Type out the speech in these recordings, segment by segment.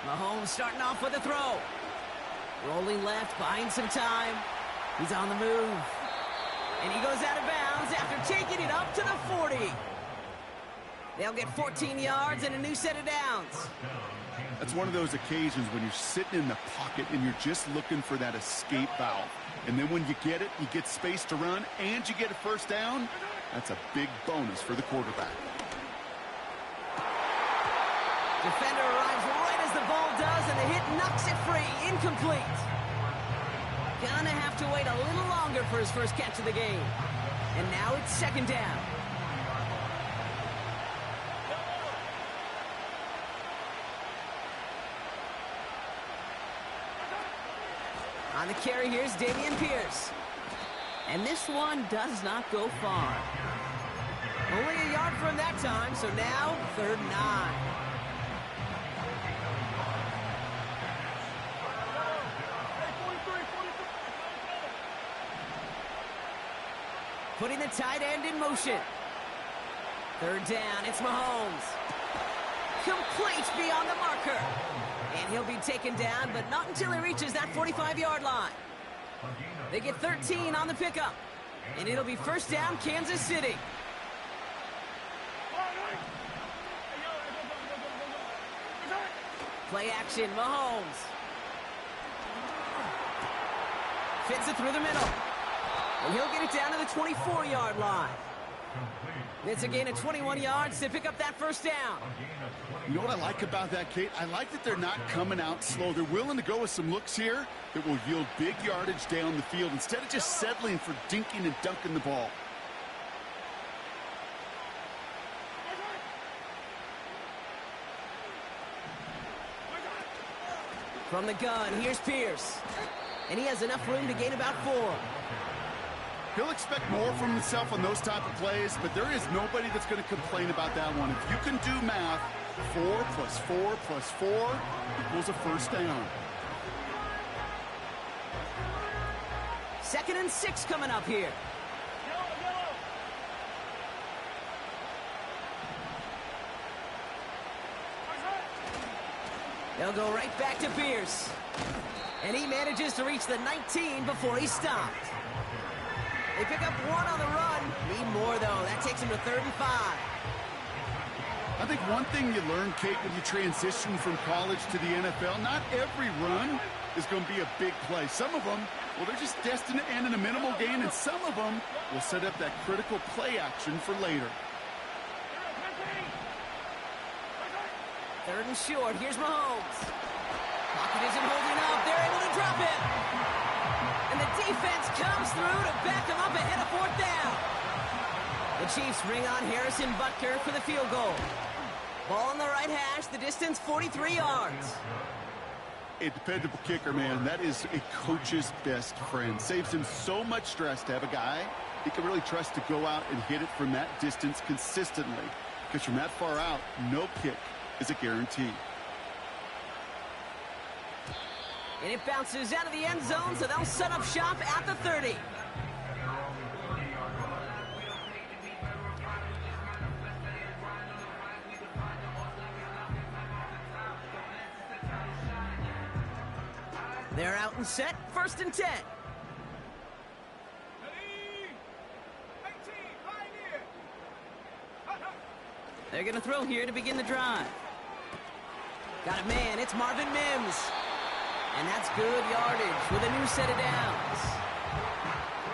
Mahomes starting off with a throw. Rolling left, buying some time. He's on the move. And he goes out of bounds after taking it up to the 40. They'll get 14 yards and a new set of downs. That's one of those occasions when you're sitting in the pocket and you're just looking for that escape valve. And then when you get it, you get space to run, and you get a first down. That's a big bonus for the quarterback. Defender arrives right as the ball does, and the hit knocks it free. Incomplete. Gonna have to wait a little longer for his first catch of the game. And now it's second down. On the carry, here's Dameon Pierce. And this one does not go far. Only a yard from that time, so now 3rd and 9. Putting the tight end in motion. 3rd down, it's Mahomes. Complete beyond the marker. And he'll be taken down, but not until he reaches that 45-yard line. They get 13 on the pickup. And it'll be first down, Kansas City. Play action, Mahomes. Fits it through the middle. And he'll get it down to the 24-yard line. It's a gain of 21 yards to pick up that first down. You know what I like about that, Kate? I like that they're not coming out slow. They're willing to go with some looks here that will yield big yardage down the field instead of just settling for dinking and dunking the ball. From the gun, here's Pierce. And he has enough room to gain about 4. He'll expect more from himself on those type of plays, but there is nobody that's going to complain about that one. If you can do math, 4 plus 4 plus 4 equals a first down. 2nd and 6 coming up here. They'll go right back to Pierce. And he manages to reach the 19 before he stopped. They pick up 1 on the run. Need more, though. That takes him to 3rd and 5. I think one thing you learn, Kate, when you transition from college to the NFL, not every run is going to be a big play. Some of them, well, they're just destined to end in a minimal gain, and some of them will set up that critical play action for later. 3rd and short. Here's Mahomes. Pocket isn't holding up. They're able to drop it. And the defense comes through to back him up ahead of 4th down. The Chiefs bring on Harrison Butker for the field goal. Ball on the right hash, the distance 43 yards. A dependable kicker, man. That is a coach's best friend. Saves him so much stress to have a guy he can really trust to go out and hit it from that distance consistently. Because from that far out, no kick is a guarantee. And it bounces out of the end zone, so they'll set up shop at the 30. They're out and set, 1st and 10. They're going to throw here to begin the drive. Got a man, it's Marvin Mims. And that's good yardage with a new set of downs.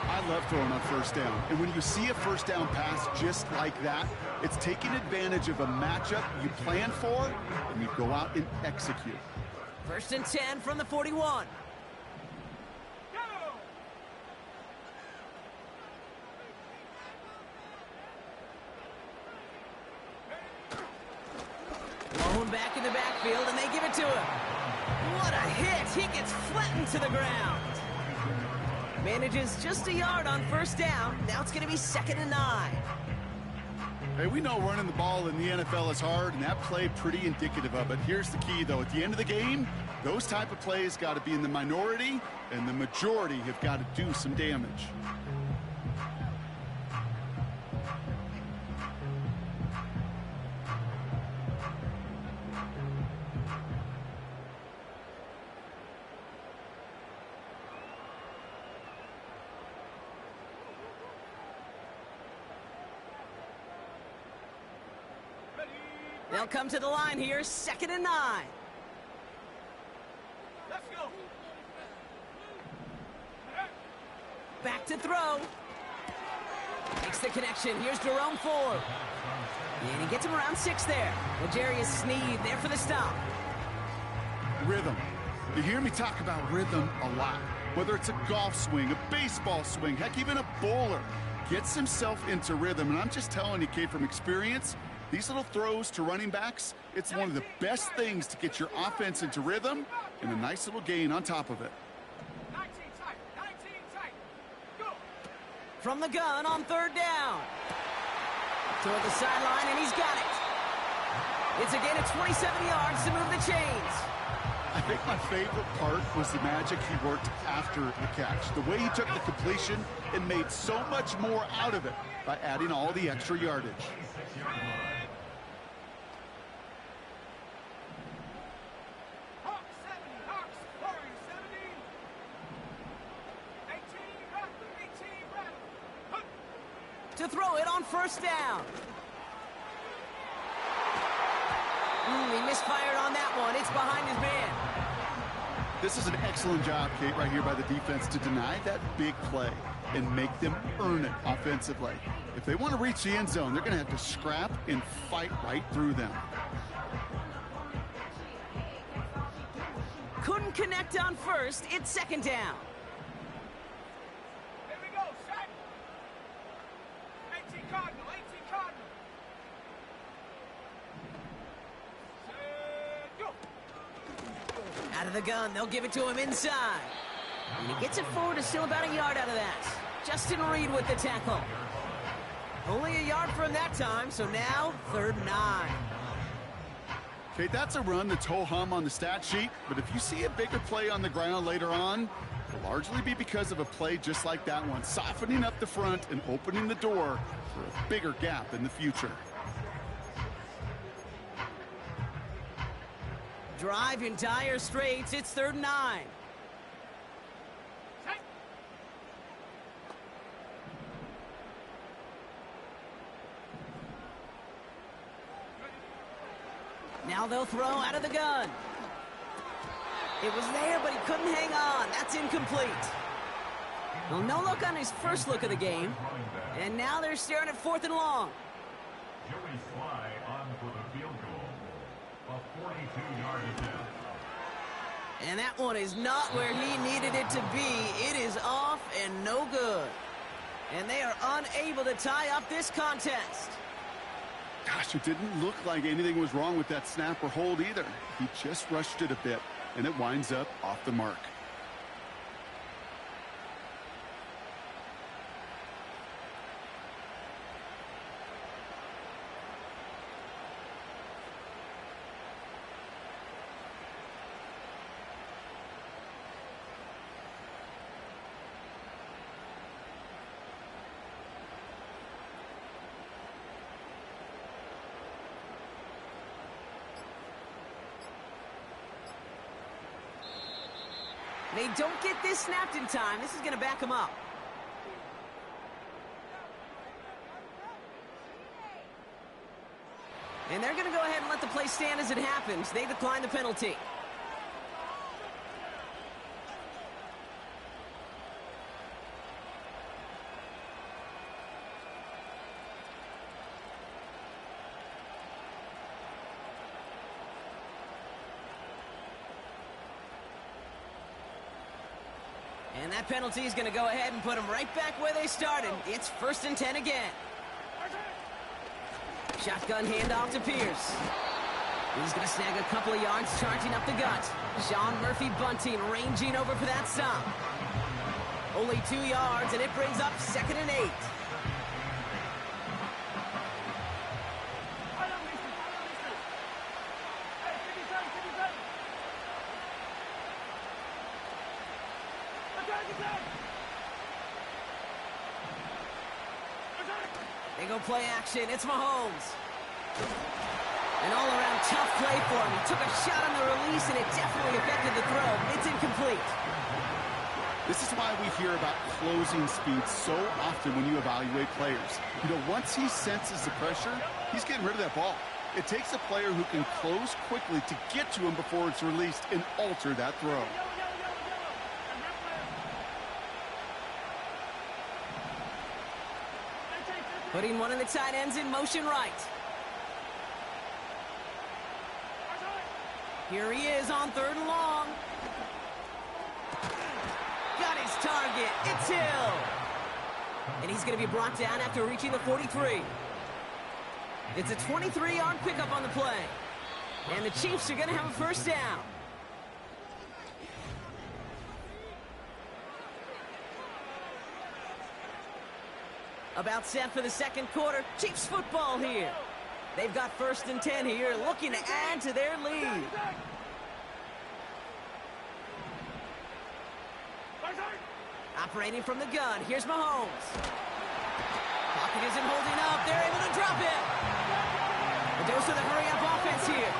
I love throwing on 1st down. And when you see a 1st down pass just like that, it's taking advantage of a matchup you plan for, and you go out and execute. 1st and 10 from the 41. Blown back in the backfield, and they give it to him. What a hit! He gets flattened to the ground. Manages just a yard on 1st down. Now it's going to be 2nd and 9. Hey, we know running the ball in the NFL is hard, and that play pretty indicative of it. Here's the key, though. At the end of the game, those type of plays got to be in the minority, and the majority have got to do some damage. They'll come to the line here, 2nd and 9. Let's go. Back to throw. Makes the connection. Here's Jerome Ford. And he gets him around 6 there. L'Jarius Sneed there for the stop. Rhythm. You hear me talk about rhythm a lot. Whether it's a golf swing, a baseball swing, heck, even a bowler gets himself into rhythm. And I'm just telling you, Kate, from experience, these little throws to running backs, it's one of the best things to get your offense into rhythm and a nice little gain on top of it. 19 tight. Go. From the gun on 3rd down. Toward the sideline, and he's got it. It's a gain of 27 yards to move the chains. I think my favorite part was the magic he worked after the catch. The way he took the completion and made so much more out of it by adding all the extra yardage. Hawks 70. Hawks. Warriors 70. 18 right. To throw it on 1st down. He misfired on that one. It's behind his man. This is an excellent job, Kate, right here by the defense to deny that big play and make them earn it offensively. If they want to reach the end zone, they're going to have to scrap and fight right through them. Couldn't connect on 1st. It's 2nd down. Here we go. Set. 18 Cardinal. Out of the gun, they'll give it to him inside. And he gets it forward, is still about a yard out of that. Justin Reed with the tackle. Only a yard from that time, so now 3rd and 9. Kate, that's a run that's ho-hum on the stat sheet, but if you see a bigger play on the ground later on, it'll largely be because of a play just like that one, softening up the front and opening the door for a bigger gap in the future. Drive in dire straits. It's 3rd and 9. Set. Now they'll throw out of the gun. It was there, but he couldn't hang on. That's incomplete. Well, no look on his first look of the game. And now they're staring at 4th and long. Joey Sly on for the field goal. A 42-yard attempt. And that one is not where he needed it to be. It is off and no good. And they are unable to tie up this contest. Gosh, it didn't look like anything was wrong with that snap or hold either. He just rushed it a bit, and it winds up off the mark. They don't get this snapped in time. This is going to back them up. And they're going to go ahead and let the play stand as it happens. They decline the penalty. And that penalty is going to go ahead and put them right back where they started. It's 1st and 10 again. Shotgun handoff to Pierce. He's going to snag a couple of yards charging up the gut. Sean Murphy Bunting ranging over for that stop. Only 2 yards, and it brings up 2nd and 8. They go play action. It's Mahomes. An all-around tough play for him. He took a shot on the release, and it definitely affected the throw. It's incomplete. This is why we hear about closing speed so often when you evaluate players. You know, once he senses the pressure, he's getting rid of that ball. It takes a player who can close quickly to get to him before it's released and alter that throw. Putting one of the tight ends in motion right. Here he is on 3rd and long. Got his target. It's Hill. And he's going to be brought down after reaching the 43. It's a 23-yard pickup on the play. And the Chiefs are going to have a first down. About set for the second quarter. Chiefs football here. They've got 1st and 10 here, looking to add to their lead. Operating from the gun, here's Mahomes. Pocket isn't holding up, they're able to drop it. A dose of the hurry-up offense here.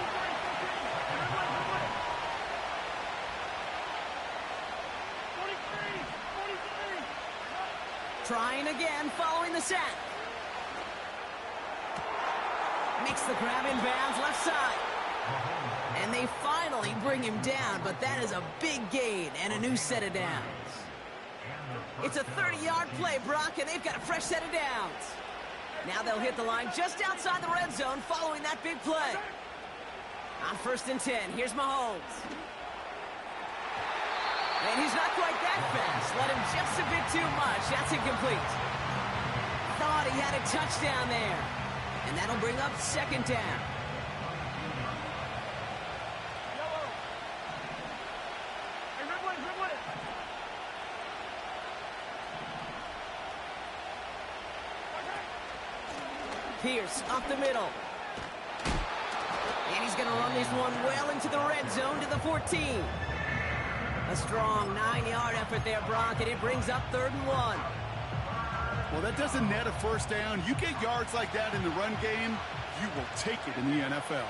Trying again, following the sack. Makes the grab in bounds, left side. And they finally bring him down, but that is a big gain and a new set of downs. It's a 30-yard play, Brock, and they've got a fresh set of downs. Now they'll hit the line just outside the red zone following that big play. On 1st and 10, here's Mahomes. And he's not quite that fast. Let him just a bit too much. That's incomplete. Thought he had a touchdown there. And that'll bring up 2nd down. Pierce up the middle. And he's going to run this one well into the red zone to the 14. A strong 9-yard effort there, Brock, and it brings up 3rd and 1. Well, that doesn't net a first down. You get yards like that in the run game, you will take it in the NFL.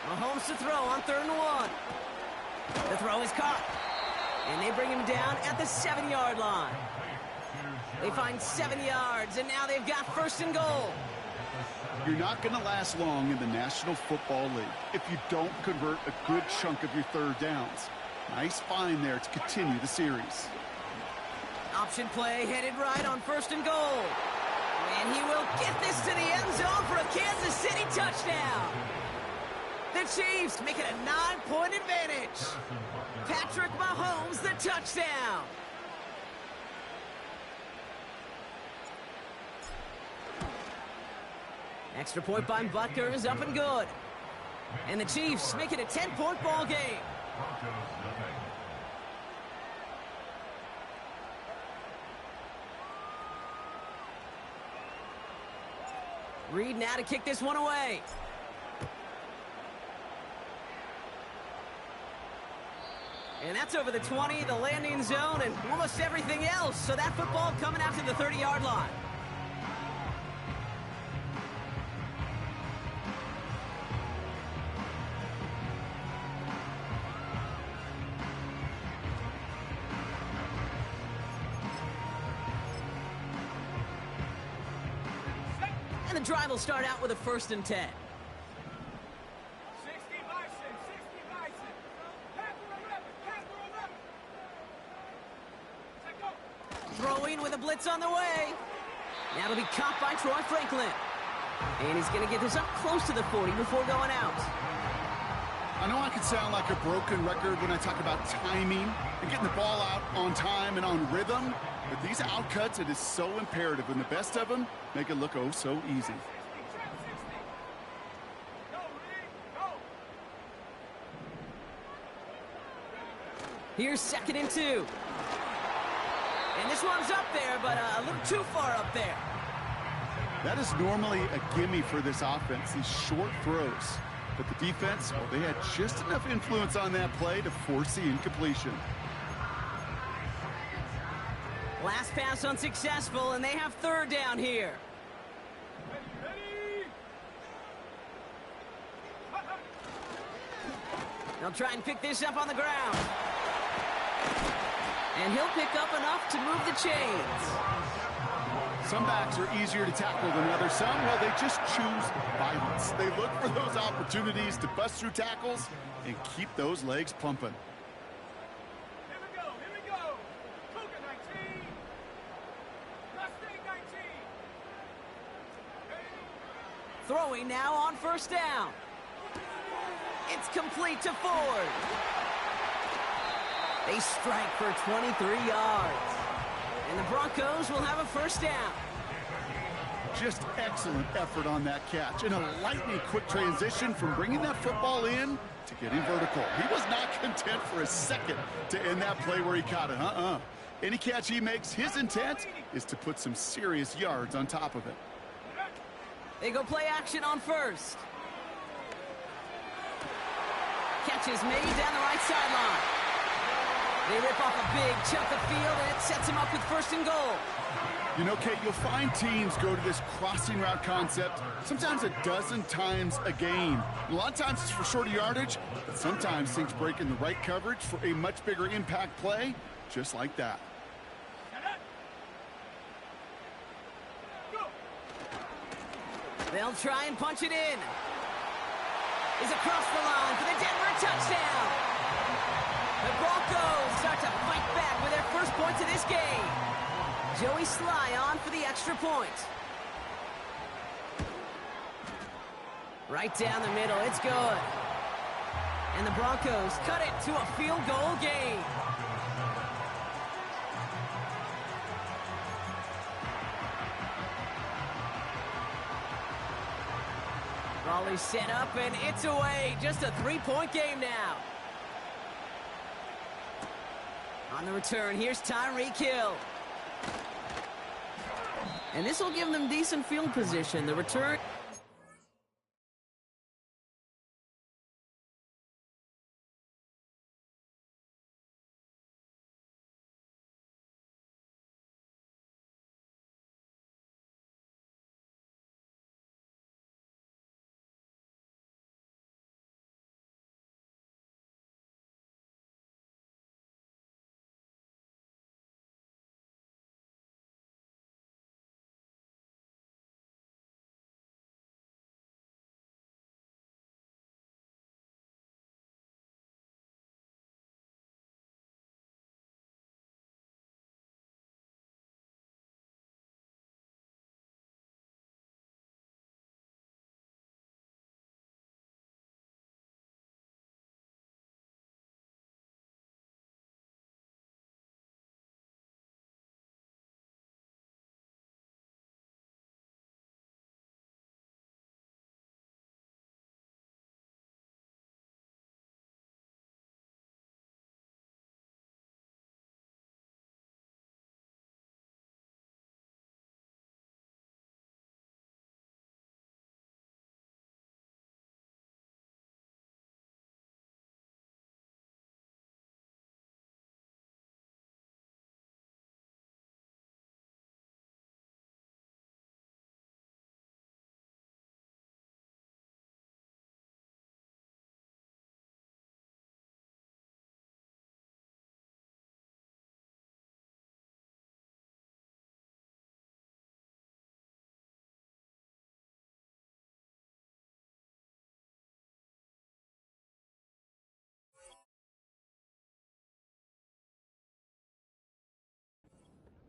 Mahomes to throw on 3rd and 1. The throw is caught. And they bring him down at the 7-yard line. They find 7 yards, and now they've got 1st and goal. You're not going to last long in the National Football League if you don't convert a good chunk of your 3rd downs. Nice find there to continue the series. Option play headed right on 1st and goal. And he will get this to the end zone for a Kansas City touchdown. The Chiefs make it a 9-point advantage. Patrick Mahomes, the touchdown. Extra point by Butker is up and good. And the Chiefs make it a 10-point ball game. Reed now to kick this one away. And that's over the 20, the landing zone, and almost everything else. So that football coming out to the 30-yard line. And the drive will start out with a 1st and 10. 60 Bison, 60 Bison. Panther 11, Panther 11. Set go. Throwing with a blitz on the way. That'll be caught by Troy Franklin. And he's going to get this up close to the 40 before going out. I know I could sound like a broken record when I talk about timing and getting the ball out on time and on rhythm, but these outcuts, it is so imperative, and the best of them make it look oh so easy. 60, trap 60. Go, Reed, go. Here's 2nd and 2. And this one's up there, but a little too far up there. That is normally a gimme for this offense, these short throws. But the defense, well, they had just enough influence on that play to force the incompletion. Last pass unsuccessful, and they have 3rd down here. Ready. They'll try and pick this up on the ground. And he'll pick up enough to move the chains. Some backs are easier to tackle than others. Some, well, they just choose violence. They look for those opportunities to bust through tackles and keep those legs pumping. Here we go, here we go. Cougar 19. Mustang 19. Throwing now on first down. It's complete to Ford. They strike for 23 yards. And the Broncos will have a first down. Just excellent effort on that catch. And a lightning quick transition from bringing that football in to getting vertical. He was not content for a second to end that play where he caught it. Any catch he makes, his intent is to put some serious yards on top of it. They go play action on first. Catch is made down the right sideline. They rip off a big chunk of field, and it sets him up with first and goal. You know, Kate, you'll find teams go to this crossing route concept sometimes a dozen times a game. A lot of times it's for shorter yardage, but sometimes things break in the right coverage for a much bigger impact play, just like that. They'll try and punch it in. Is across the line for the Denver touchdown. The Broncos start to fight back with their first points of this game. Joey Sly on for the extra point. Right down the middle, it's good. And the Broncos cut it to a field goal game. Raleigh's set up, and it's away. Just a three-point game now. On the return, here's Tyreek Hill. And this will give them decent field position. The return.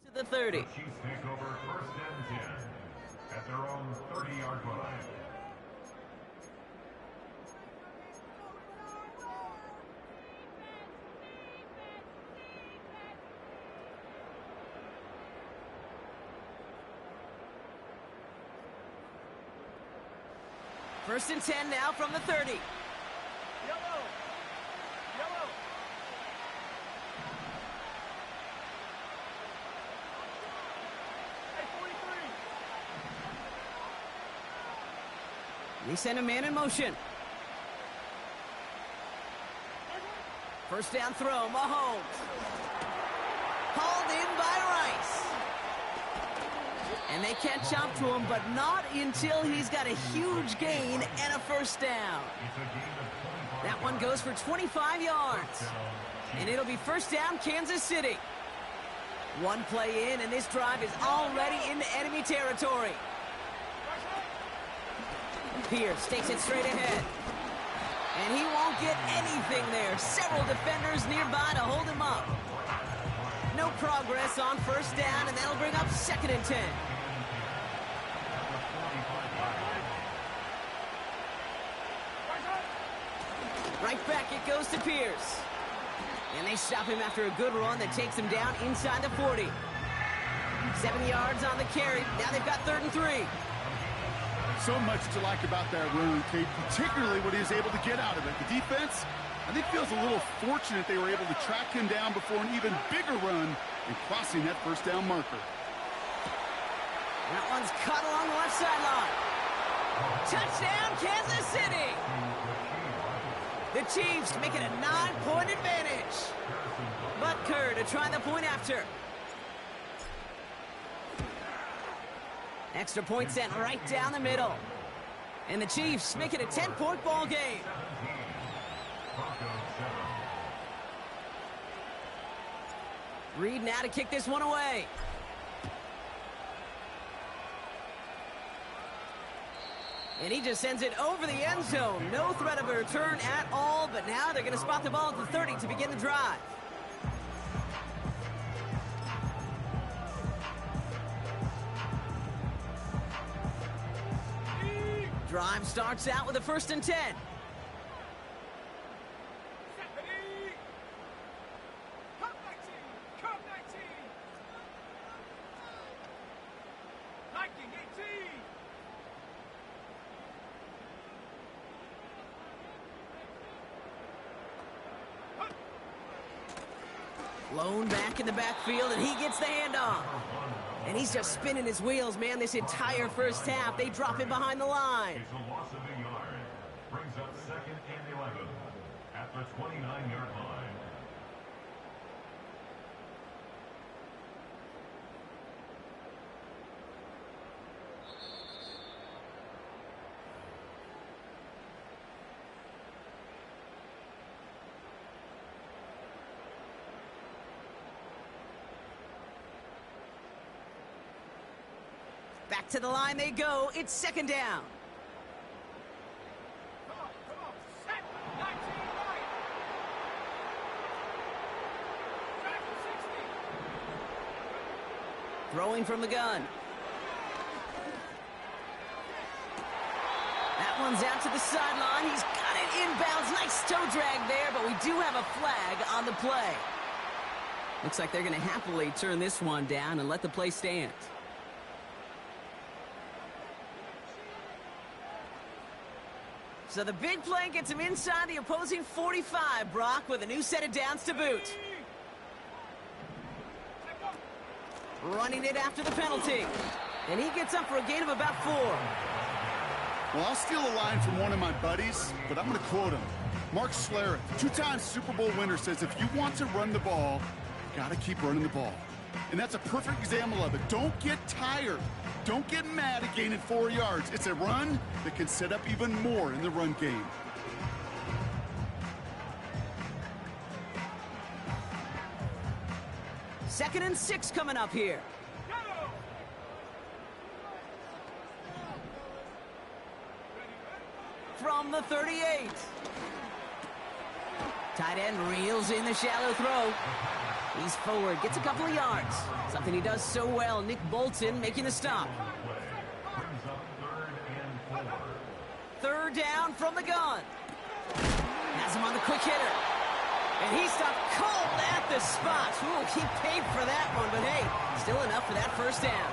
To the 30. The Chiefs take over first and 10 at their own 30-yard line. First and 10 now from the 30. Yellow. Yellow. Hey, 43. They send a man in motion. First down throw, Mahomes. Hauled in by Rice. And they catch up to him, but not until he's got a huge gain and a first down. That one goes for 25 yards. And it'll be first down, Kansas City. One play in, and this drive is already into enemy territory. Pierce takes it straight ahead. And he won't get anything there. Several defenders nearby to hold him up. No progress on first down, and that'll bring up 2nd and 10. Right back it goes to Pierce. And they stop him after a good run that takes him down inside the 40. 7 yards on the carry. Now they've got 3rd and 3. So much to like about that run, Kate, particularly what he was able to get out of it. The defense, I think, feels a little fortunate they were able to track him down before an even bigger run and crossing that first down marker. That one's caught along the left sideline. Touchdown, Kansas City! The Chiefs make it a 9-point advantage. Butker to try the point after. Extra point sent right down the middle. And the Chiefs make it a 10-point ball game. Reed now to kick this one away. And he just sends it over the end zone. No threat of a return at all, but now they're going to spot the ball at the 30 to begin the drive. Drive starts out with a 1st and 10. Lone back in the backfield, and he gets the handoff. And he's just spinning his wheels, man, this entire first half. They drop him behind the line. It's a loss of a yard. Brings up 2nd and 11 at the 29-yard line. Back to the line they go. It's 2nd down. Come on. Set. 19 right. Back to 60. Throwing from the gun. That one's out to the sideline. He's got it inbounds. Nice toe drag there, but we do have a flag on the play. Looks like they're going to happily turn this one down and let the play stand. So the big play gets him inside the opposing 45, Brock, with a new set of downs to boot. Running it after the penalty. And he gets up for a gain of about 4. Well, I'll steal a line from one of my buddies, but I'm going to quote him. Mark Schlereth, 2-time Super Bowl winner, says if you want to run the ball, you got to keep running the ball. And that's a perfect example of it. Don't get tired. Don't get mad at gaining 4 yards. It's a run that can set up even more in the run game. Second and 6 coming up here. From the 38. Tight end reels in the shallow throw. He's forward, gets a couple of yards. Something he does so well. Nick Bolton making the stop. Third down from the gun. Has him on the quick hitter. And he stopped cold at the spot. Ooh, he paid for that one, but hey, still enough for that first down.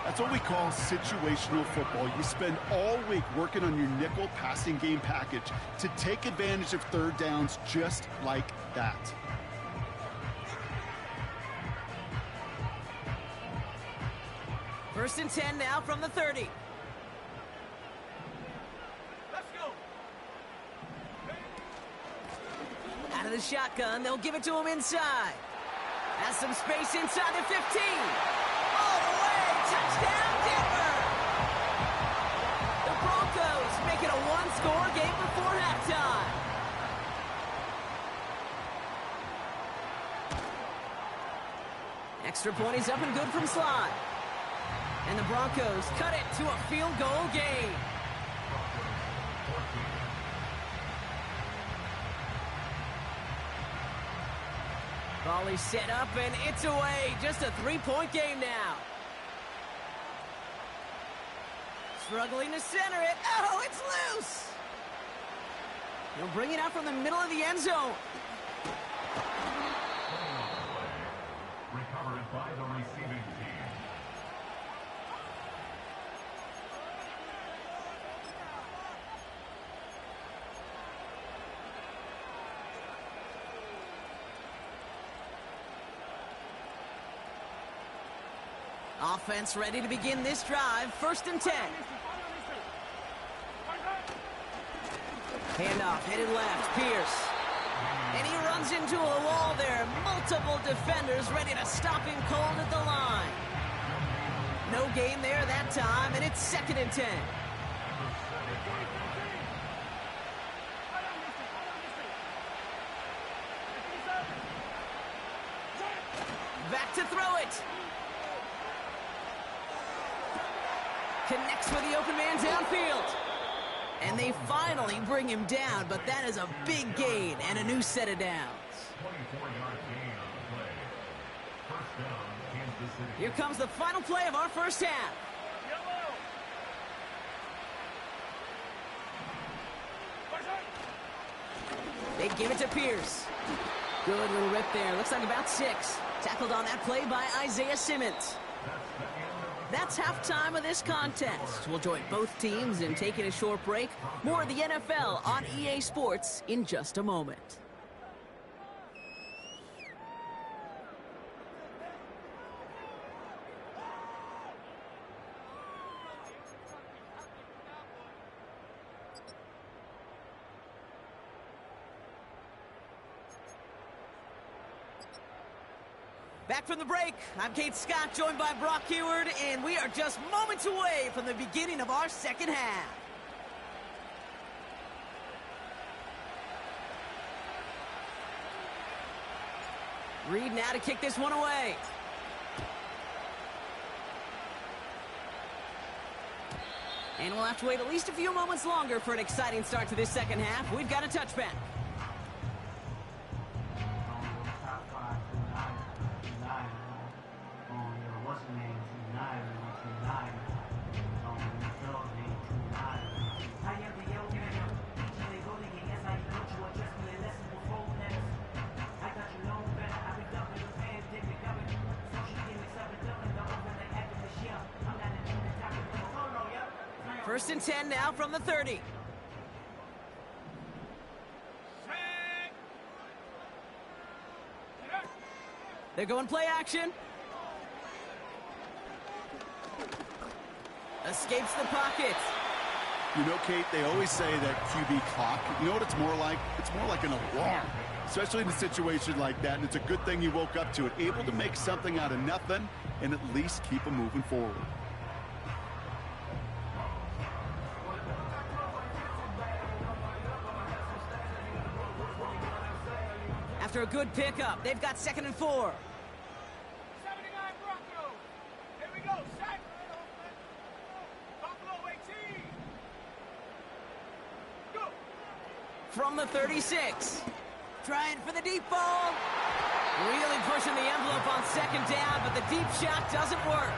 That's what we call situational football. You spend all week working on your nickel passing game package to take advantage of third downs just like that. First and 10 now from the 30. Let's go. Out of the shotgun, they'll give it to him inside. Has some space inside the 15. All the way, touchdown Denver! The Broncos make it a one-score game before halftime. extra point is up and good from Sly. And the Broncos cut it to a field goal game. Volley set up, and it's away. Just a three-point game now. Struggling to center it. Oh, it's loose. He'll bring it out from the middle of the end zone. Recovered by the receiving team. Offense ready to begin this drive. 1st and 10. Handoff, headed left, Pierce. And he runs into a wall there. Multiple defenders ready to stop him cold at the line. No gain there that time, and it's 2nd and 10. Back to throw it. Connects with the open man downfield. And they finally bring him down, but that is a big gain and a new set of downs. 24-yard gain on the play. First down, Kansas City. Here comes the final play of our first half. They give it to Pierce. Good little rip there. Looks like about 6. Tackled on that play by Isaiah Simmons. That's halftime of this contest. We'll join both teams in taking a short break. More of the NFL on EA Sports in just a moment. Back from the break, I'm Kate Scott, joined by Brock Heward, and we are just moments away from the beginning of our second half. Reed now to kick this one away. And we'll have to wait at least a few moments longer for an exciting start to this second half. We've got a touchback. First and 10 now from the 30. They're going play action. Escapes the pocket. You know, Kate, they always say that QB clock, you know what it's more like? It's more like an alarm, especially in a situation like that. And it's a good thing you woke up to it, able to make something out of nothing and at least keep them moving forward. After a good pickup, they've got 2nd and 4. 79 Broncos. Here we go. Set. Buffalo 18. Go. From the 36. Trying for the deep ball. Really pushing the envelope on 2nd down, but the deep shot doesn't work.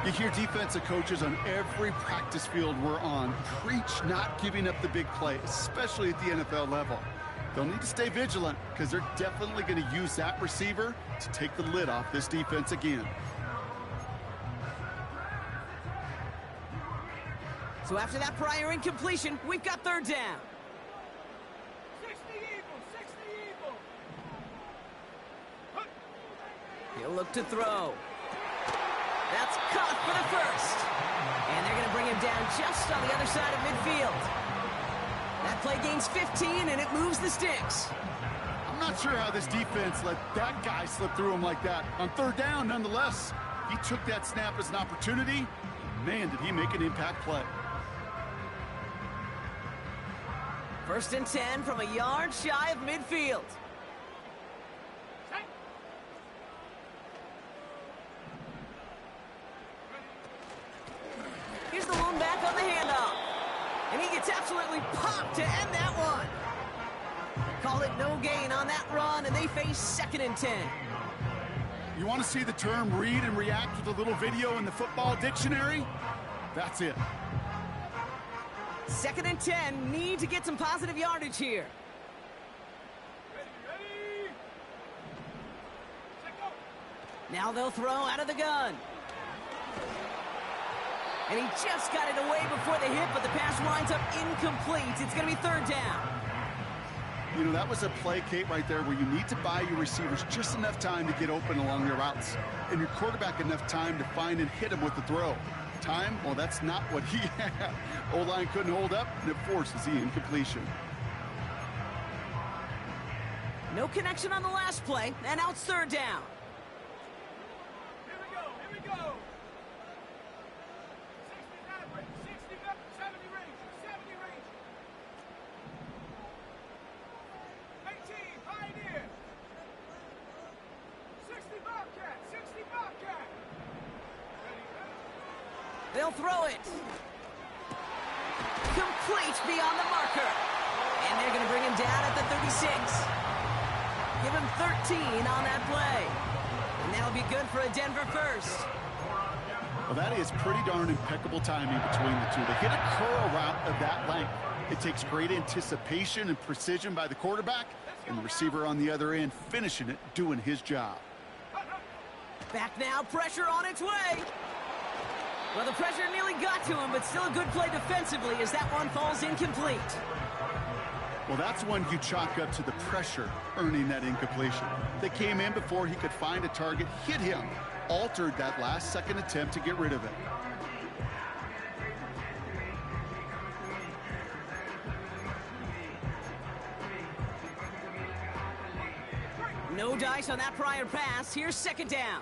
You hear defensive coaches on every practice field we're on preach not giving up the big play, especially at the NFL level. They'll need to stay vigilant because they're definitely going to use that receiver to take the lid off this defense again. So after that prior incompletion, we've got 3rd down. 60 Eagles. 60 Eagles. He'll look to throw. That's caught for the 1st. And they're going to bring him down just on the other side of midfield. That play gains 15, and it moves the sticks. I'm not sure how this defense let that guy slip through him like that. On 3rd down, nonetheless, he took that snap as an opportunity. Man, did he make an impact play. 1st and 10 from a yard shy of midfield. And he gets absolutely popped to end that one. Called it no gain on that run, and they face 2nd and 10. You want to see the term read and react with a little video in the football dictionary? That's it. 2nd and 10, need to get some positive yardage here. Ready? Set, go. Now they'll throw out of the gun. And he just got it away before the hit, but the pass winds up incomplete. It's going to be 3rd down. You know, that was a play, Kate, right there where you need to buy your receivers just enough time to get open along their routes, and your quarterback enough time to find and hit him with the throw. Time? Well, that's not what he had. O-line couldn't hold up, and it forces the incompletion. No connection on the last play, and now it's 3rd down. Here we go. 69 range, 60 up, 70 range, 70 range. 18, Pioneer. 60 Bobcat, 60 Bobcat. They'll throw it. Complete beyond the marker. And they're going to bring him down at the 36. Give him 13 on that play. And that'll be good for a Denver first. Well, that is pretty darn impeccable timing between the two. They hit a curl route of that length. It takes great anticipation and precision by the quarterback, and the receiver on the other end finishing it, doing his job. Back now, pressure on its way. Well, the pressure nearly got to him, but still a good play defensively as that one falls incomplete. Well, that's one you chalk up to the pressure earning that incompletion. They came in before he could find a target, hit him, altered that last-second attempt to get rid of it. No dice on that prior pass. Here's 2nd down.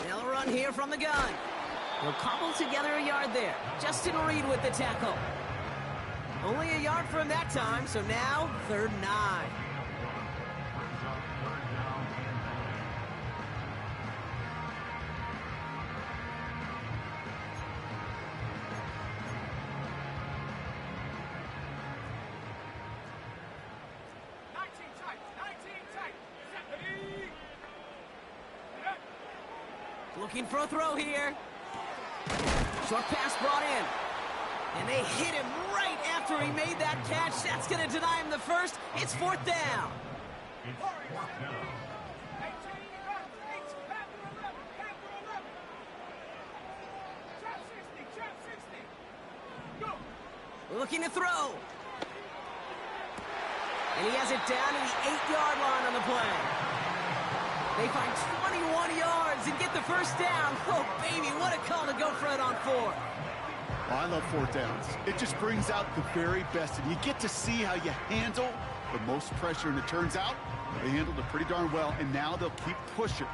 They'll run here from the gun. They'll cobble together a yard there. Justin Reed with the tackle. Only a yard for him that time, so now 3rd and 9. Looking for a throw here. Short pass brought in. And they hit him right after he made that catch. That's going to deny him the first. It's 4th down. It's 4th down. Looking to throw. And he has it down to the 8-yard line on the play. They find 21 yards and get the first down. Oh, baby, what a call to go for it on 4. Oh, I love 4th downs. It just brings out the very best, and you get to see how you handle the most pressure, and it turns out they handled it pretty darn well, and now they'll keep pushing.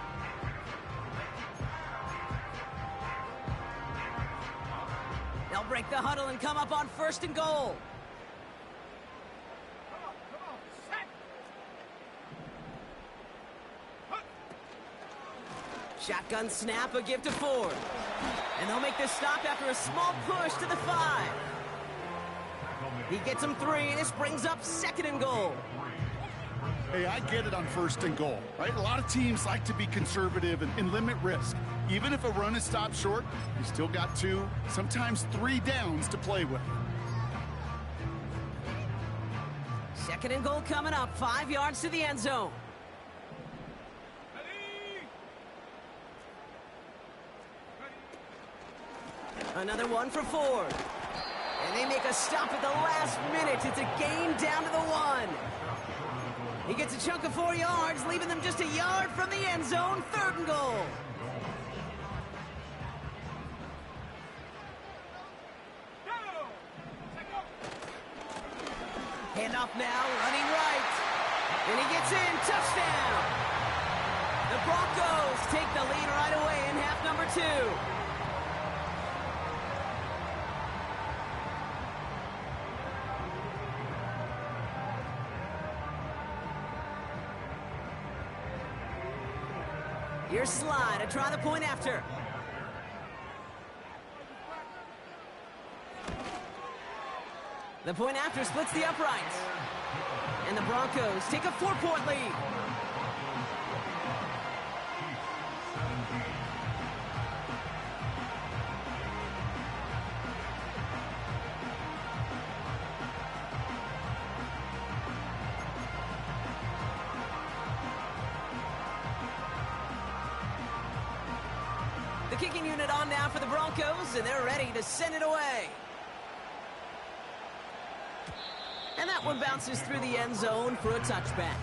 They'll break the huddle and come up on 1st and goal. Shotgun snap, a give to Ford. And they'll make this stop after a small push to the 5. He gets him 3, and this brings up 2nd and goal. Hey, I get it on 1st and goal, right? A lot of teams like to be conservative and limit risk. Even if a run is stopped short, you still got 2, sometimes 3 downs to play with. 2nd and goal coming up, 5 yards to the end zone. Another one for Ford. And they make a stop at the last minute. It's a gain down to the 1. He gets a chunk of 4 yards, leaving them just a yard from the end zone. 3rd and goal. Handoff now, running right. And he gets in, touchdown. The Broncos take the lead right away in half number 2. Here's Sly to try the point after. The point after splits the uprights. And the Broncos take a 4-point lead. The kicking unit on now for the Broncos, and they're ready to send it away. And that one bounces through the end zone for a touchback.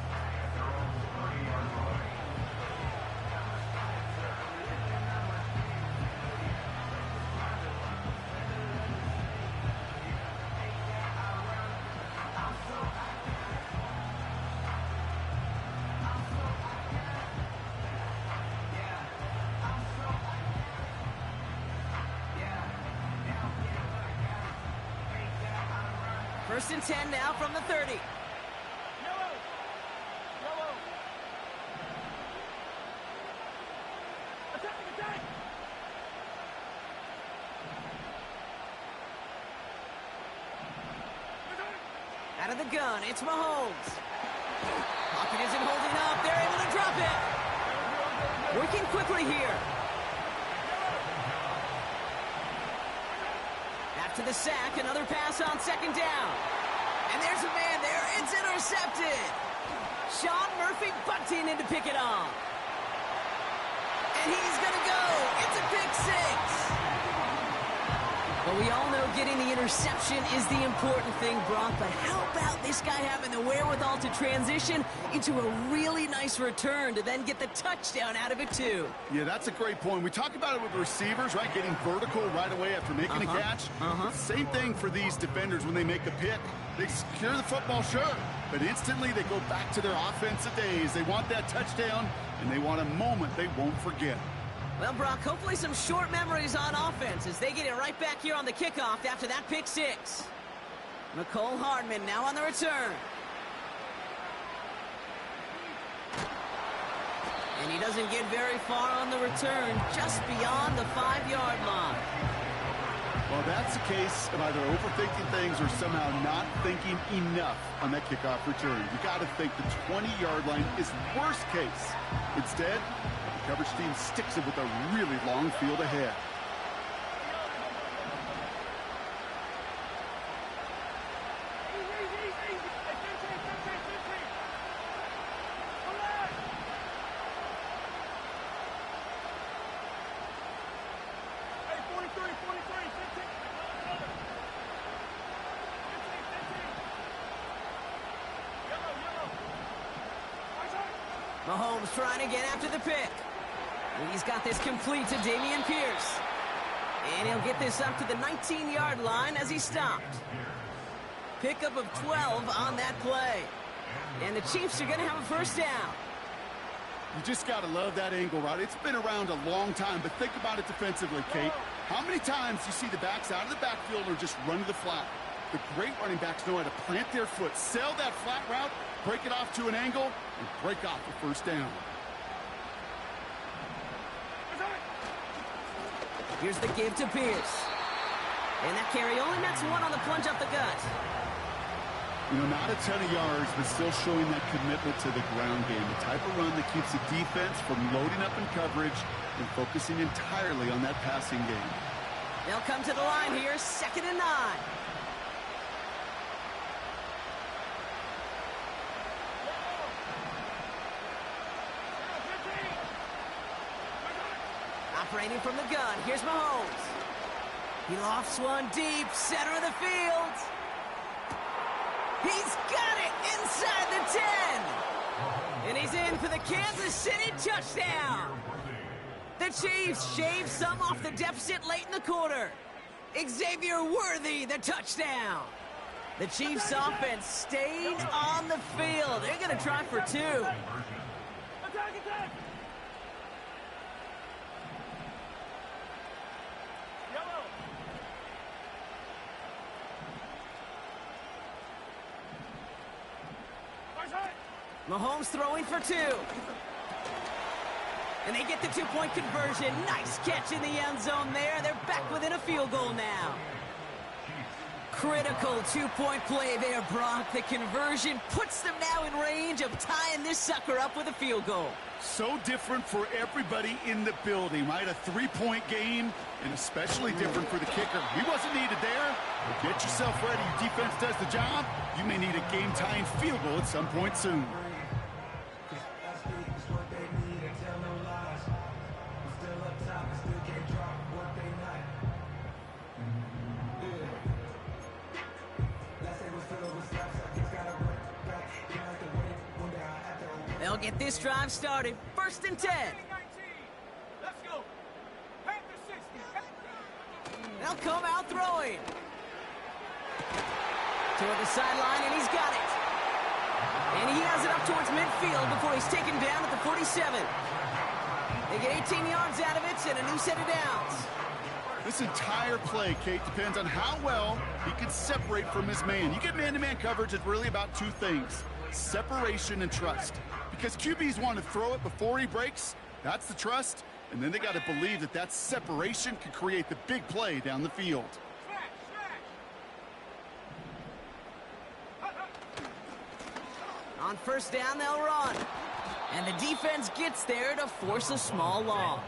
First and 10 now from the 30. Yellow. Yellow. Attack, attack. Out of the gun, it's Mahomes. Pocket isn't holding up. They're able to drop it. Working quickly here. After the sack, another pass on second down. And there's a man there. It's intercepted. Sean Murphy bunting in to pick it off. And he's going to go. It's a pick six. But we all know getting the interception is the important thing, Brock. But how about this guy having the wherewithal to transition into a really nice return to then get the touchdown out of it, too? Yeah, that's a great point. We talk about it with receivers, right? Getting vertical right away after making a catch. Same thing for these defenders when they make a pick. They secure the football, sure, but instantly they go back to their offensive days. They want that touchdown, and they want a moment they won't forget. Well, Brock, hopefully some short memories on offense as they get it right back here on the kickoff after that pick six. McCole Hardman now on the return. And he doesn't get very far on the return, just beyond the 5-yard line. Well, that's a case of either overthinking things or somehow not thinking enough on that kickoff return. You got to think the 20-yard line is worst case. Instead, the coverage team sticks it with a really long field ahead. Mahomes trying again after the pick. And he's got this complete to Dameon Pierce. And he'll get this up to the 19-yard line as he stopped. Pickup of 12 on that play. And the Chiefs are going to have a first down. You just got to love that angle, right? It's been around a long time, but think about it defensively, Kate. How many times you see the backs out of the backfield or just run to the flat? The great running backs know how to plant their foot, sell that flat route, break it off to an angle, and break off the first down. Here's the give to Pierce. And that carry only nets one on the plunge up the gut. You know, not a ton of yards, but still showing that commitment to the ground game. The type of run that keeps the defense from loading up in coverage and focusing entirely on that passing game. They'll come to the line here, 2nd and 9. Operating from the gun, here's Mahomes. He lofts one deep, center of the field. He's got it inside the 10. And he's in for the Kansas City touchdown. The Chiefs shave some off the deficit late in the quarter. Xavier Worthy, the touchdown. The Chiefs offense stayed on the field. They're going to try for 2. Attack, attack! Yellow! Mahomes throwing for 2. And they get the two-point conversion. Nice catch in the end zone there. They're back within a field goal now. Critical two-point play there, Brock. The conversion puts them now in range of tying this sucker up with a field goal. So different for everybody in the building, right? A three-point game, and especially different for the kicker. He wasn't needed there. But get yourself ready. Your defense does the job. You may need a game-tying field goal at some point soon. They'll get this drive started. 1st and 10. Let's go. Panther 60. They'll come out throwing. Toward the sideline, and he's got it. And he has it up towards midfield before he's taken down at the 47. They get 18 yards out of it and a new set of downs. This entire play, Kate, depends on how well he can separate from his man. You get man-to-man coverage, it's really about two things: separation and trust. Because QBs want to throw it before he breaks, that's the trust, and then they got to believe that that separation can create the big play down the field. On 1st down, they'll run. And the defense gets there to force a small loss.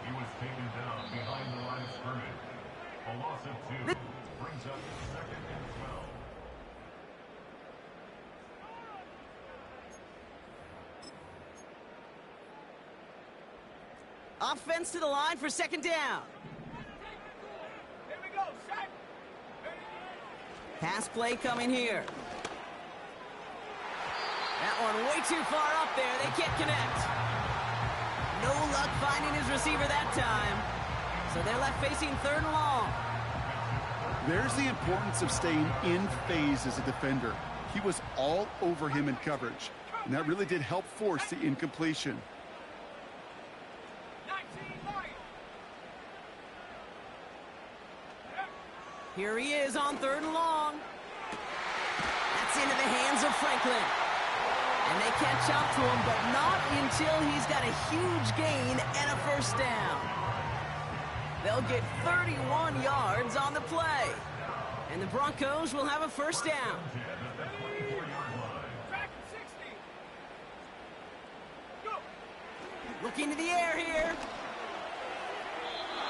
He was taken down behind the line of scrimmage. A loss of 2 brings up 2nd and 12. Offense to the line for 2nd down. Here we go, set. Pass play coming here. That one way too far up there. They can't connect. No luck finding his receiver that time. So they're left facing 3rd and long. There's the importance of staying in phase as a defender. He was all over him in coverage, and that really did help force the incompletion. Here he is on 3rd and long. That's into the hands of Franklin. And they catch up to him, but not until he's got a huge gain and a 1st down. They'll get 31 yards on the play. And the Broncos will have a 1st down. Looking to the air here.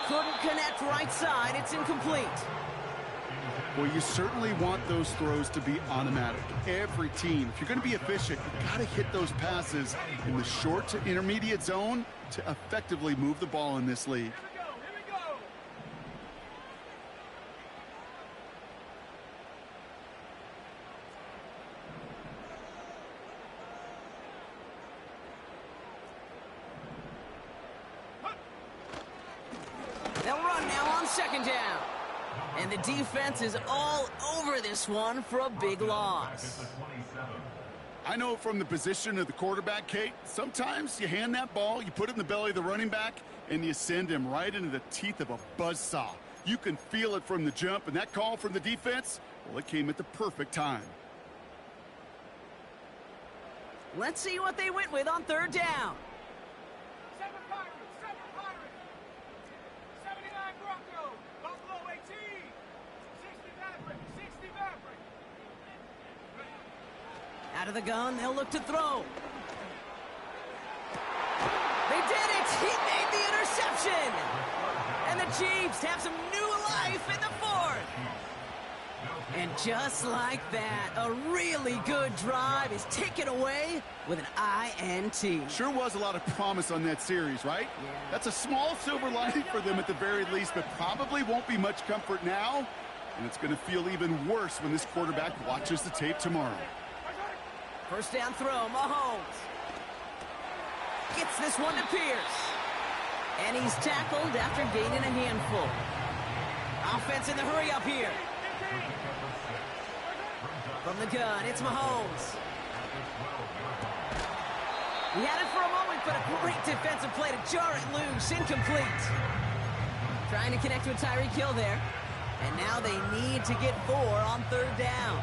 Couldn't connect right side. It's incomplete. Well, you certainly want those throws to be automatic. Every team, if you're going to be efficient, you've got to hit those passes in the short to intermediate zone to effectively move the ball in this league. They'll run now on 2nd down. And the defense is all over this one for a big loss. I know from the position of the quarterback, Kate, sometimes you hand that ball, you put it in the belly of the running back, and you send him right into the teeth of a buzzsaw. You can feel it from the jump, and that call from the defense, well, it came at the perfect time. Let's see what they went with on 3rd down. 7 Pirates, 79 Broncos, Buffalo 18, 60 Maverick, 60 Maverick. Out of the gun, they'll look to throw. They did it! He made the interception! And the Chiefs have some new life in the 4th. And just like that, a really good drive is taken away with an INT. Sure was a lot of promise on that series, right? Yeah. That's a small silver lining for them at the very least, but probably won't be much comfort now. And it's going to feel even worse when this quarterback watches the tape tomorrow. 1st down throw, Mahomes. Gets this one to Pierce. And he's tackled after gaining a handful. Offense in the hurry up here. From the gun, it's Mahomes. He had it for a moment, but a great defensive play to jar it loose. Incomplete. Trying to connect with Tyreek Hill there. And now they need to get 4 on 3rd down.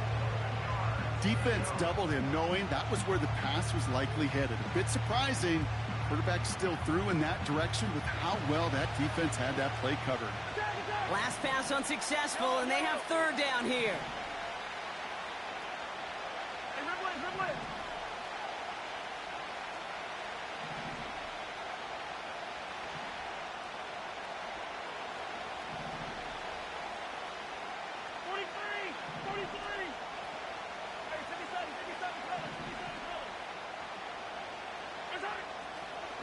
Defense doubled him, knowing that was where the pass was likely headed. A bit surprising, Quarterback still threw in that direction with how well that defense had that play covered. Last pass unsuccessful, and they have third down here. Hey, red blitz.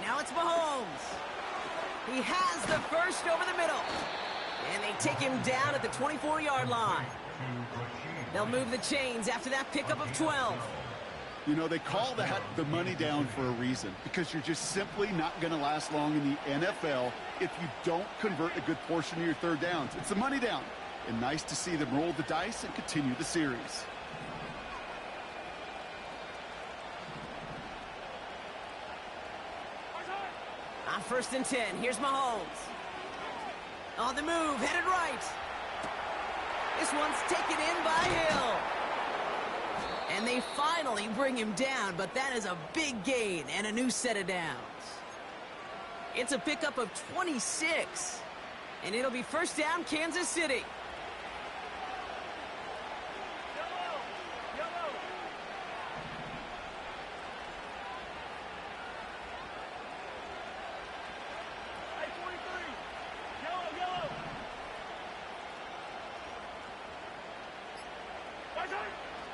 Now it's Mahomes. He has the first over the middle. And they take him down at the 24-yard line. They'll move the chains after that pickup of 12. You know, they call that the money down for a reason, because you're just simply not going to last long in the NFL if you don't convert a good portion of your third downs. It's the money down. And nice to see them roll the dice and continue the series. On 1st and 10, here's Mahomes. On the move, headed right. This one's taken in by Hill. And they finally bring him down, but that is a big gain and a new set of downs. It's a pickup of 26. And it'll be first down, Kansas City.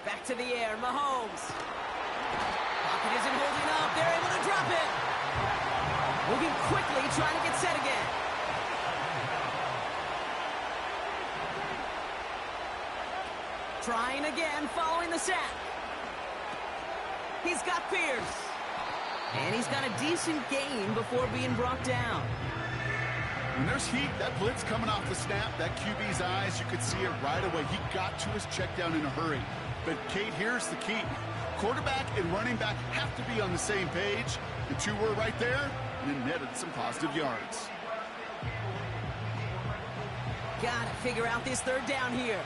Back to the air, Mahomes. Pocket isn't holding up. They're able to drop it. Moving quickly, trying to get set again. Trying again, following the sack. He's got Pierce. And he's got a decent gain before being brought down. When there's heat, that blitz coming off the snap, that QB's eyes, you could see it right away. He got to his check down in a hurry. But, Kate, here's the key. Quarterback and running back have to be on the same page. The two were right there, and it netted some positive yards. Got to figure out this third down here.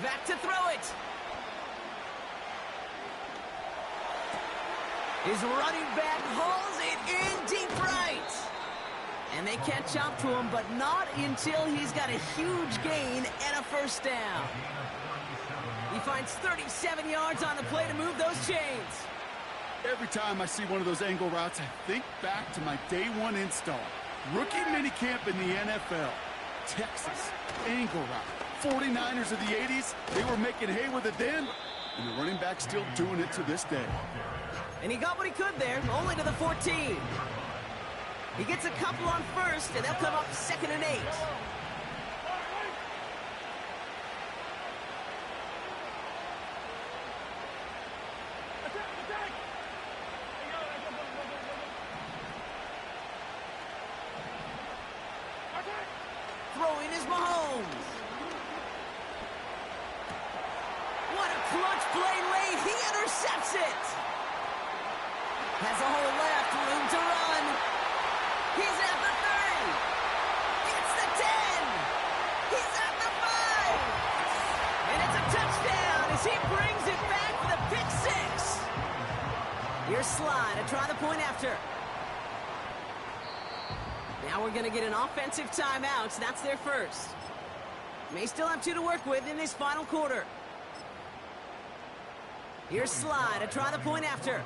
Back to throw it. His running back hauls it in deep right. And they catch up to him, but not until he's got a huge gain and a first down. He finds 37 yards on the play to move those chains. Every time I see one of those angle routes, I think back to my day one install. Rookie minicamp in the NFL. Texas, angle route. 49ers of the 80s, they were making hay with it then, and the running back's still doing it to this day. And he got what he could there, only to the 14. He gets a couple on first, and they'll come up 2nd and 8. Throwing is Mahomes. What a clutch play late. He intercepts it. Has a hole left, room to run. He's at the 30. It's the 10. He's at the 5. And it's a touchdown as he brings it back for the pick 6. Here's Sly to try the point after. Now we're going to get an offensive timeout. So that's their first. May still have 2 to work with in this final quarter. Here's Sly to try the point after.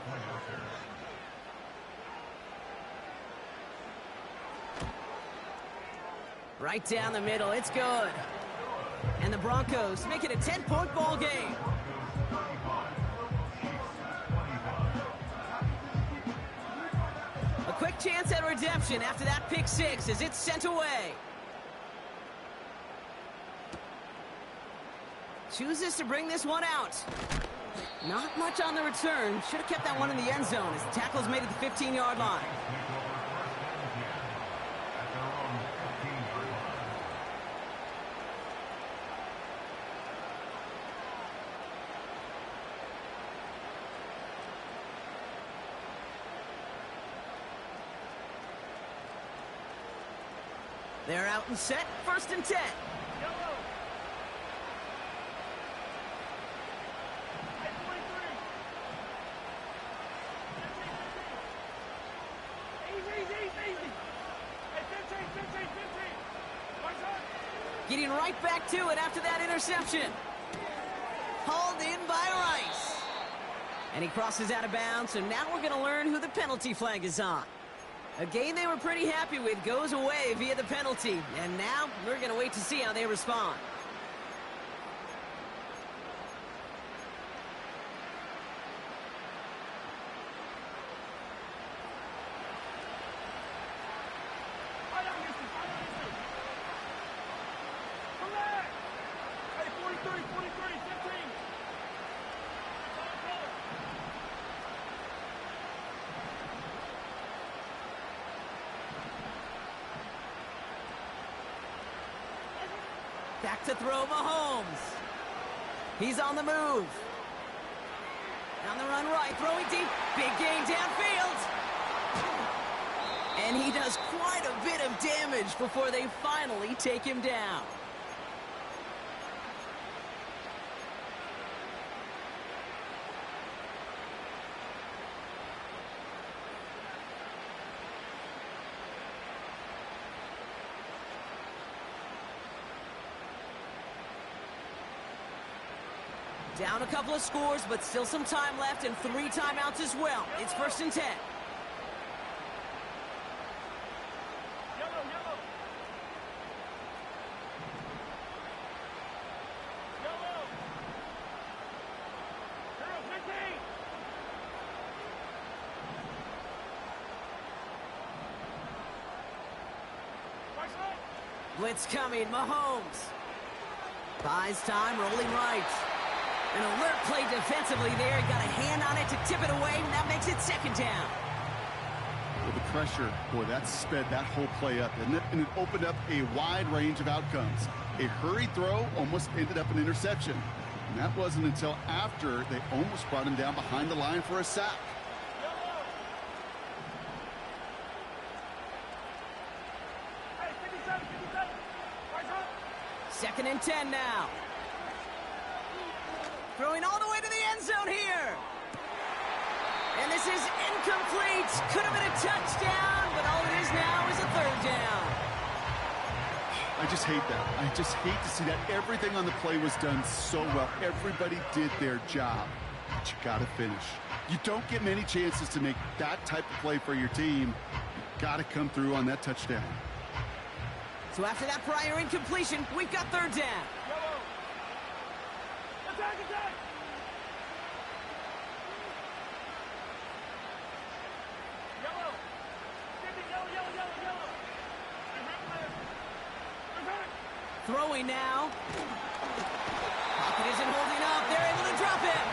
Right down the middle. It's good. And the Broncos make it a 10-point ball game. A quick chance at redemption after that pick 6 as it's sent away. Chooses to bring this one out. Not much on the return. Should have kept that one in the end zone as the tackle's made at the 15-yard line. They're out and set, 1st and 10. right back to it after that interception. Hauled in by Rice. And he crosses out of bounds, so now we're going to learn who the penalty flag is on. A game they were pretty happy with goes away via the penalty, and now we're going to wait to see how they respond. Back to throw, Mahomes. He's on the move. On the run right, throwing deep. Big gain downfield. And he does quite a bit of damage before they finally take him down. Down a couple of scores, but still some time left and 3 timeouts as well. It's 1st and 10. Yellow. Girl, 15. Right side. Blitz coming, Mahomes. Buys time, rolling right. An alert play defensively there. Got a hand on it to tip it away, and that makes it 2nd down. With the pressure, boy, that sped that whole play up, didn't it? And it opened up a wide range of outcomes. A hurried throw almost ended up an interception. And that wasn't until after they almost brought him down behind the line for a sack. Hey, 57. Right side. 2nd and 10 now. Throwing all the way to the end zone here. And this is incomplete. Could have been a touchdown, but all it is now is a 3rd down. I just hate that. I just hate to see that. Everything on the play was done so well. Everybody did their job. But you got to finish. You don't get many chances to make that type of play for your team. You got to come through on that touchdown. So after that prior incompletion, we've got 3rd down. Yellow. Attack. Yellow. 50, yellow. Throwing now. Pocket isn't holding up. They're able to drop it.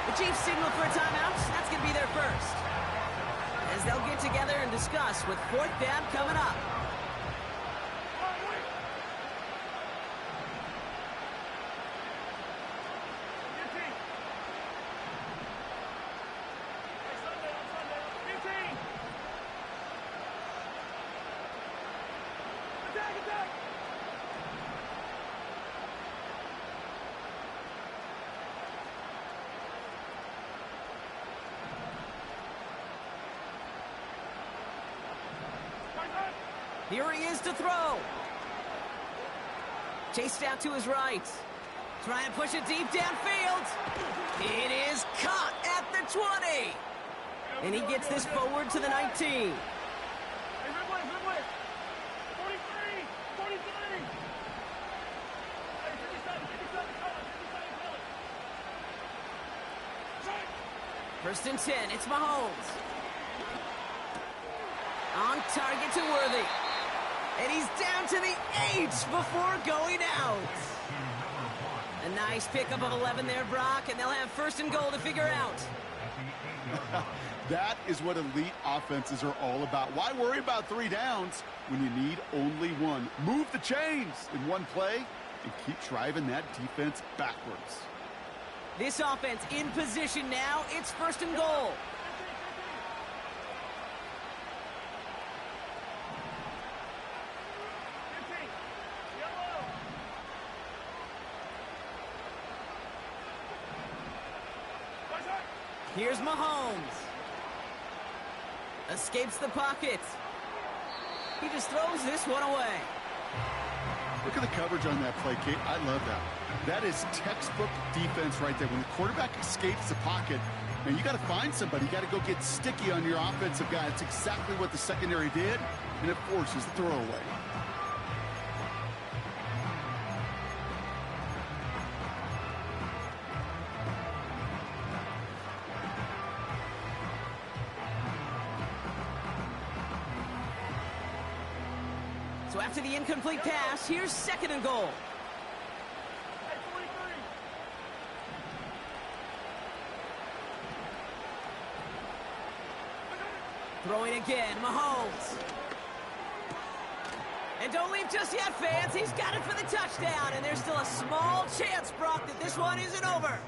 The Chiefs signal for a timeout. That's going to be their first. As they'll get together and discuss with 4th down coming up. Here he is to throw. Chased out to his right. Trying to push it deep downfield. It is caught at the 20. And he gets this forward to the 19. Hey, Ridley. 43. Hey, 57. 1st and 10, it's Mahomes. On target to Worthy. And he's down to the 8 before going out. A nice pickup of 11 there, Brock, and they'll have 1st and goal to figure out. That is what elite offenses are all about. Why worry about 3 downs when you need only 1? Move the chains in one play and keep driving that defense backwards. This offense in position now. It's 1st and goal. Here's Mahomes. Escapes the pocket. He just throws this one away. Look at the coverage on that play, Kate. I love that. That is textbook defense right there. When the quarterback escapes the pocket, and you got to find somebody. You got to go get sticky on your offensive guy. That's exactly what the secondary did, and it forces the throwaway. So after the incomplete pass, here's 2nd and goal. Throwing again, Mahomes. And don't leave just yet, fans. He's got it for the touchdown, and there's still a small chance, Brock, that this one isn't over.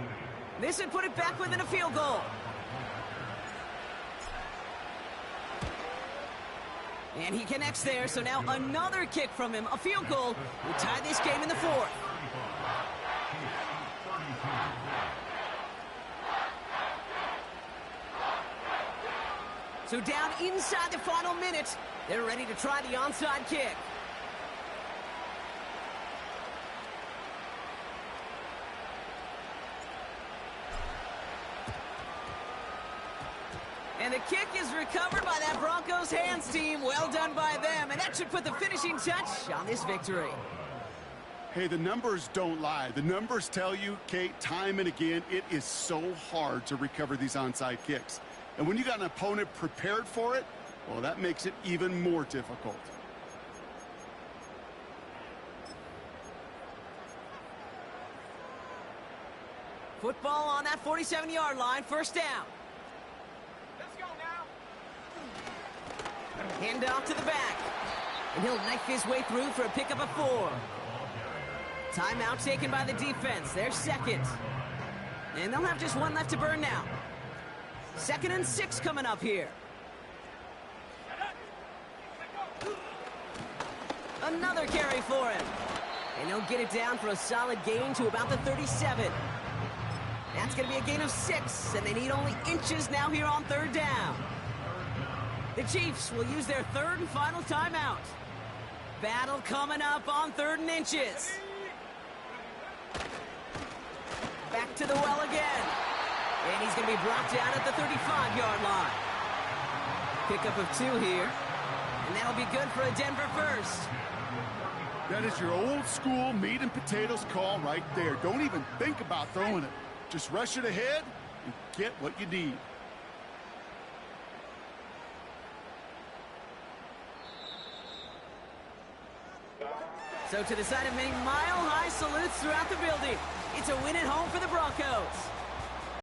This would put it back within a field goal. And he connects there, so now another kick from him, a field goal, will tie this game in the 4th. So down inside the final minute, they're ready to try the onside kick. And the kick is recovered by that Broncos hands team. Well done by them, and that should put the finishing touch on this victory. Hey, the numbers don't lie. The numbers tell you, Kate, time and again, it is so hard to recover these onside kicks. And when you got an opponent prepared for it, well, that makes it even more difficult. Football on that 47-yard line, 1st down. Let's go now. Hand off to the back. And he'll knife his way through for a pickup of 4. Timeout taken by the defense. They're 2nd. And they'll have just 1 left to burn now. 2nd and 6 coming up here. Another carry for him. And he'll get it down for a solid gain to about the 37. That's going to be a gain of 6, and they need only inches now here on 3rd down. The Chiefs will use their 3rd and final timeout. Battle coming up on 3rd and inches. Back to the well again. And he's going to be brought down at the 35-yard line. Pickup of 2 here. And that'll be good for a Denver first. That is your old school meat and potatoes call right there. Don't even think about throwing it. Just rush it ahead and get what you need. So to the side of many mile-high salutes throughout the building, it's a win at home for the Broncos.